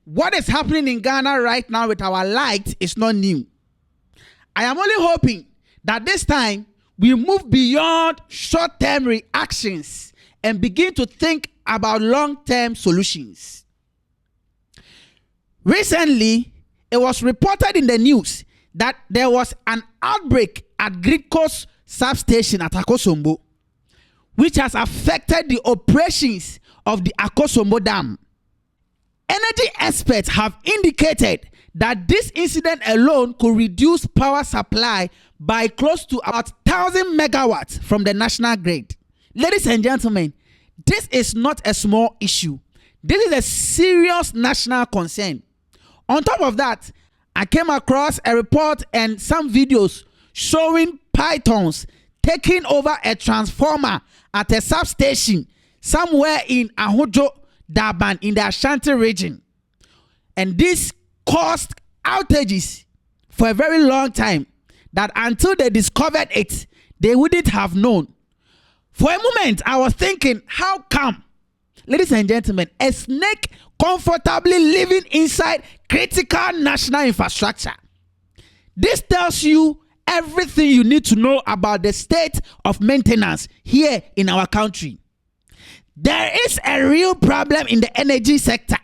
what is happening in Ghana right now with our light is not new. I am only hoping that this time we move beyond short-term reactions and begin to think about long-term solutions. Recently, it was reported in the news that there was an outbreak at Gridco's substation at Akosombo, which has affected the operations of the Akosombo Dam. Energy experts have indicated that this incident alone could reduce power supply by close to about 1,000 megawatts from the national grid. Ladies and gentlemen, this is not a small issue. This is a serious national concern. On top of that, I came across a report and some videos showing pythons taking over a transformer at a substation somewhere in Ahojo, Daban, in the Ashanti region. And this caused outages for a very long time that until they discovered it, they wouldn't have known. For a moment, I was thinking, how come, ladies and gentlemen, a snake comfortably living inside critical national infrastructure? This tells you everything you need to know about the state of maintenance here in our country. There is a real problem in the energy sector,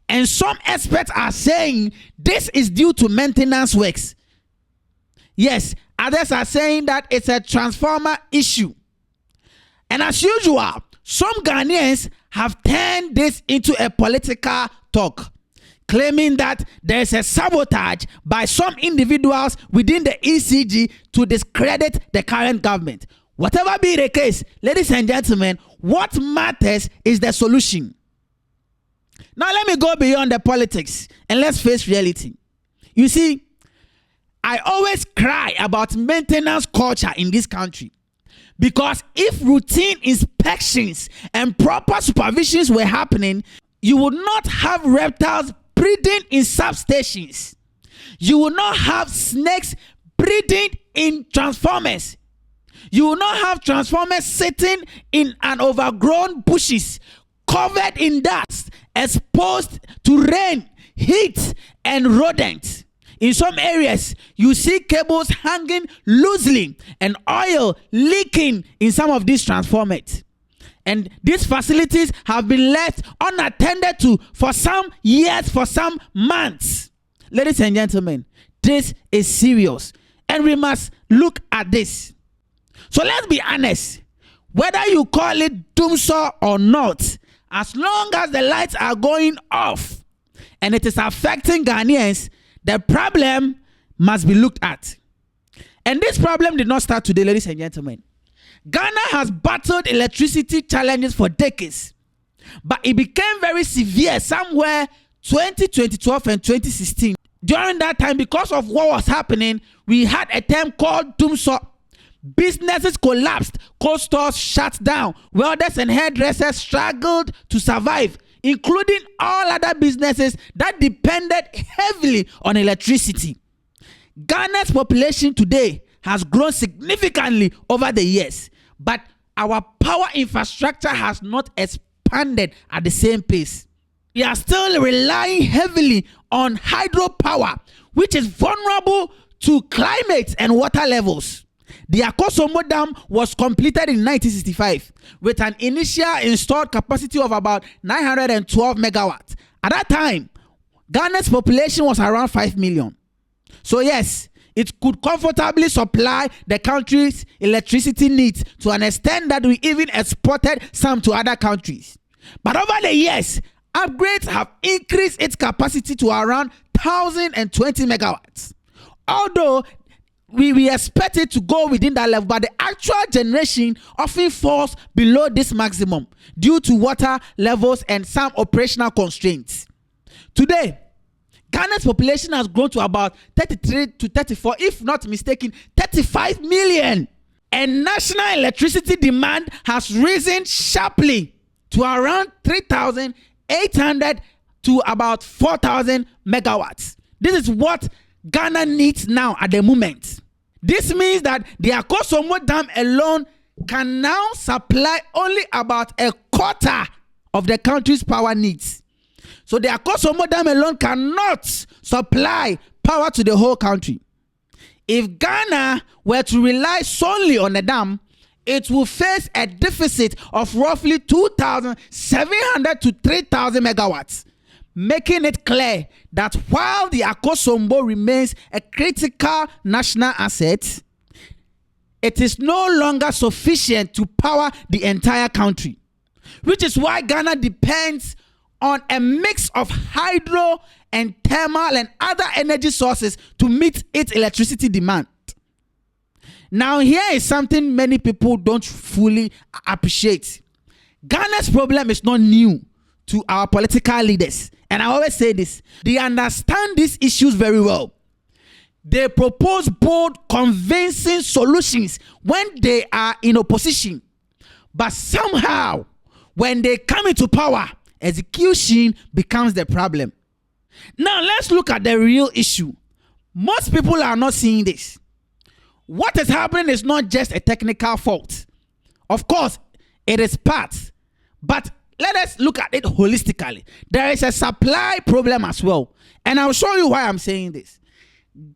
and some experts are saying this is due to maintenance works. Yes, others are saying that it's a transformer issue. And as usual, some Ghanaians have turned this into a political talk, claiming that there is a sabotage by some individuals within the ECG to discredit the current government. Whatever be the case, ladies and gentlemen, what matters is the solution. Now let me go beyond the politics and let's face reality. You see, I always cry about maintenance culture in this country, because if routine inspections and proper supervisions were happening, you would not have reptiles breeding in substations. You will not have snakes breeding in transformers. You will not have transformers sitting in an overgrown bushes, covered in dust, exposed to rain, heat, and rodents. In some areas, you see cables hanging loosely and oil leaking in some of these transformers. And these facilities have been left unattended to for some years, for some months. Ladies and gentlemen, this is serious, and we must look at this. So let's be honest, whether you call it Dumsor or not, as long as the lights are going off and it is affecting Ghanaians, the problem must be looked at. And this problem did not start today, ladies and gentlemen. Ghana has battled electricity challenges for decades, but it became very severe somewhere 2012 and 2016. During that time, because of what was happening, we had a term called Dumsor. Businesses collapsed, cold stores shut down, welders and hairdressers struggled to survive, including all other businesses that depended heavily on electricity. Ghana's population today has grown significantly over the years, but our power infrastructure has not expanded at the same pace. We are still relying heavily on hydropower, which is vulnerable to climate and water levels. The Akosombo Dam was completed in 1965 with an initial installed capacity of about 912 megawatts. At that time, Ghana's population was around 5 million. So yes, it could comfortably supply the country's electricity needs to an extent that we even exported some to other countries. But over the years, upgrades have increased its capacity to around 1,020 megawatts. Although we expect it to go within that level, but the actual generation often falls below this maximum due to water levels and some operational constraints. Today, Ghana's population has grown to about 33 to 34, if not mistaken, 35 million. And national electricity demand has risen sharply to around 3,800 to about 4,000 megawatts. This is what Ghana needs now at the moment. This means that the Akosombo Dam alone can now supply only about a quarter of the country's power needs. So the Akosombo Dam alone cannot supply power to the whole country. If Ghana were to rely solely on the dam, it will face a deficit of roughly 2,700 to 3,000 megawatts, making it clear that while the Akosombo remains a critical national asset, it is no longer sufficient to power the entire country, which is why Ghana depends on a mix of hydro and thermal and other energy sources to meet its electricity demand. Now, here is something many people don't fully appreciate. Ghana's problem is not new to our political leaders. And I always say this, they understand these issues very well. They propose bold, convincing solutions when they are in opposition. But somehow, when they come into power, execution becomes the problem. Now, let's look at the real issue. Most people are not seeing this. What is happening is not just a technical fault. Of course, it is part. But let us look at it holistically. There is a supply problem as well. And I'll show you why I'm saying this.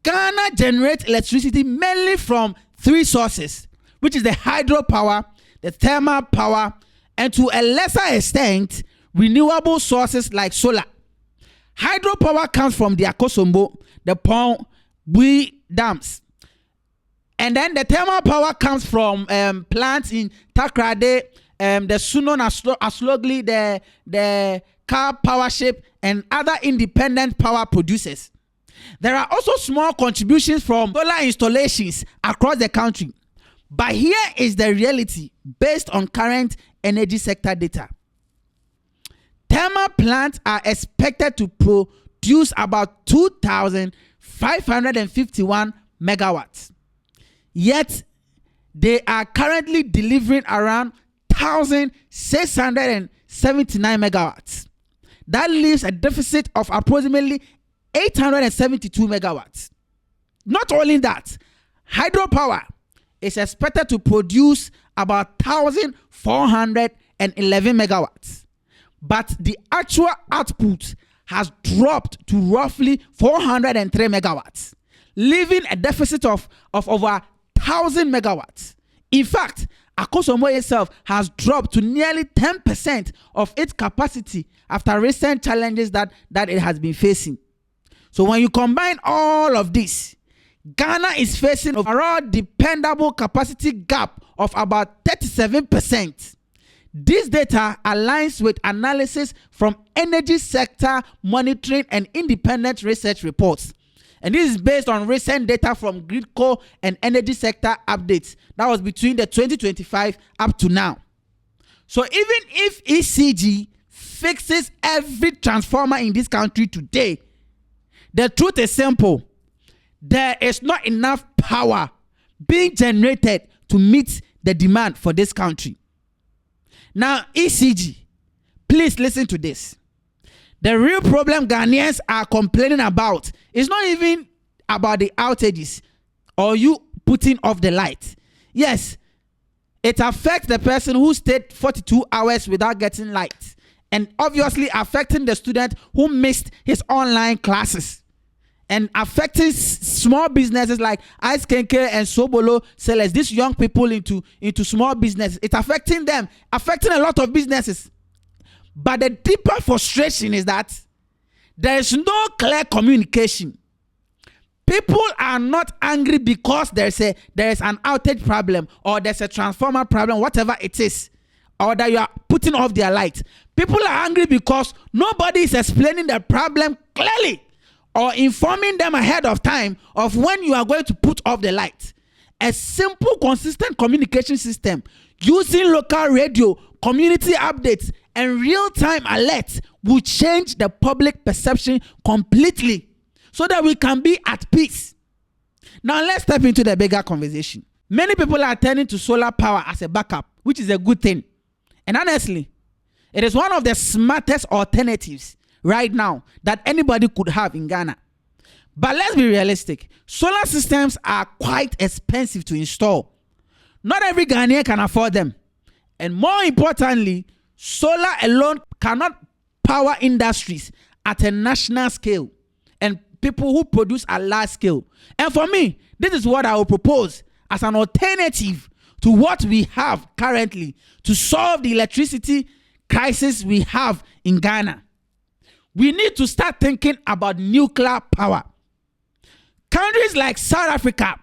Ghana generates electricity mainly from three sources, which is the hydropower, the thermal power, and to a lesser extent, renewable sources like solar. Hydropower comes from the Akosombo, the Pong, Bui dams. And then the thermal power comes from plants in Takrade, the Sunon Aslogli, the Car Power Ship, and other independent power producers. There are also small contributions from solar installations across the country. But here is the reality based on current energy sector data. Thermal plants are expected to produce about 2,551 megawatts. Yet, they are currently delivering around 1,679 megawatts. That leaves a deficit of approximately 872 megawatts. Not only that, hydropower is expected to produce about 1,411 megawatts. But the actual output has dropped to roughly 403 megawatts, leaving a deficit of over 1,000 megawatts. In fact, Akosombo itself has dropped to nearly 10% of its capacity after recent challenges that it has been facing. So when you combine all of this, Ghana is facing an overall dependable capacity gap of about 37%. This data aligns with analysis from energy sector monitoring and independent research reports. And this is based on recent data from Gridco and energy sector updates. That was between the 2025 up to now. So even if ECG fixes every transformer in this country today, the truth is simple. There is not enough power being generated to meet the demand for this country. Now, ECG, please listen to this. The real problem Ghanaians are complaining about is not even about the outages or you putting off the light. Yes, it affects the person who stayed 42 hours without getting light, and obviously affecting the student who missed his online classes, and affecting small businesses like Ice Kenke and Sobolo sellers, these young people into small business. It's affecting them, affecting a lot of businesses. But the deeper frustration is that there is no clear communication. People are not angry because there is an outage problem or there's a transformer problem, whatever it is, or that you are putting off their light. People are angry because nobody is explaining the problem clearly or informing them ahead of time of when you are going to put off the light. A simple, consistent communication system using local radio, community updates, and real-time alerts will change the public perception completely so that we can be at peace. Now let's step into the bigger conversation. Many people are turning to solar power as a backup, which is a good thing. And honestly, it is one of the smartest alternatives right now that anybody could have in Ghana. But let's be realistic. Solar systems are quite expensive to install. Not every Ghanaian can afford them. And more importantly, solar alone cannot power industries at a national scale and people who produce at large scale. And for me, this is what I will propose as an alternative to what we have currently to solve the electricity crisis we have in Ghana. We need to start thinking about nuclear power. Countries like South Africa,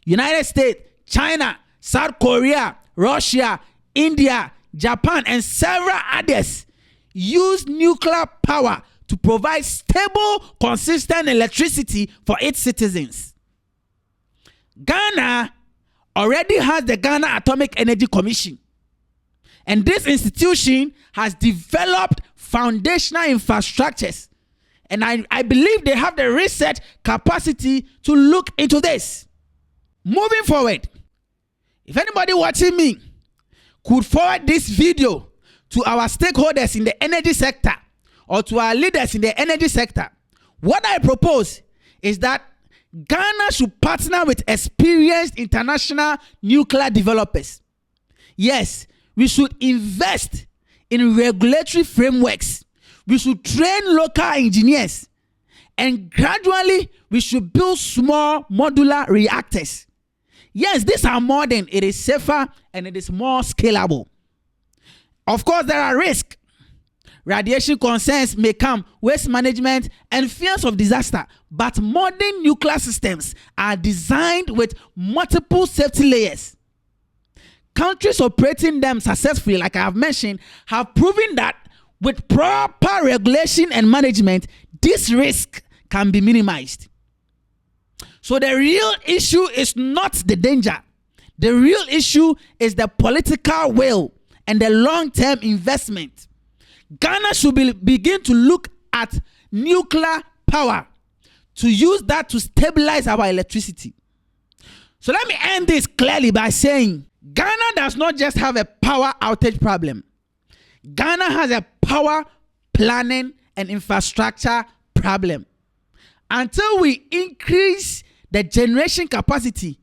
United States, China, South Korea, Russia, India, Japan, and several others use nuclear power to provide stable, consistent electricity for its citizens. Ghana already has the Ghana Atomic Energy Commission, and this institution has developed foundational infrastructures, and I believe they have the research capacity to look into this. Moving forward, if anybody watching me could forward this video to our stakeholders in the energy sector or to our leaders in the energy sector, what I propose is that Ghana should partner with experienced international nuclear developers. Yes, we should invest in regulatory frameworks. We should train local engineers, and gradually we should build small modular reactors. Yes, these are modern, it is safer, and it is more scalable. Of course, there are risks. Radiation concerns may come, waste management, and fears of disaster. But modern nuclear systems are designed with multiple safety layers. Countries operating them successfully, like I have mentioned, have proven that with proper regulation and management, this risk can be minimized. So the real issue is not the danger. The real issue is the political will and the long-term investment. Ghana should begin to look at nuclear power to use that to stabilize our electricity. So let me end this clearly by saying Ghana does not just have a power outage problem. Ghana has a power planning and infrastructure problem. Until we increase the generation capacity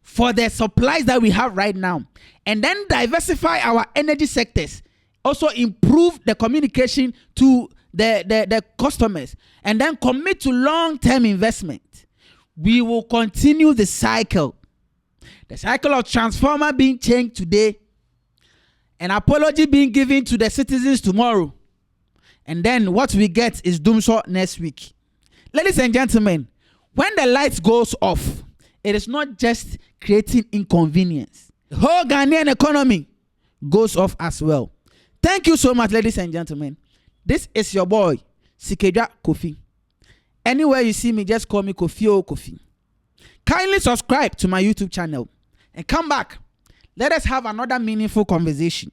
for the supplies that we have right now, and then diversify our energy sectors, also improve the communication to the customers, and then commit to long-term investment, we will continue the cycle. The cycle of transformer being changed today, an apology being given to the citizens tomorrow, and then what we get is Dumsor next week. Ladies and gentlemen, when the lights goes off, it is not just creating inconvenience. The whole Ghanaian economy goes off as well. Thank you so much, ladies and gentlemen. This is your boy, Sikeja Kofi. Anywhere you see me, just call me Kofi or Kofi. Kindly subscribe to my YouTube channel and come back. Let us have another meaningful conversation.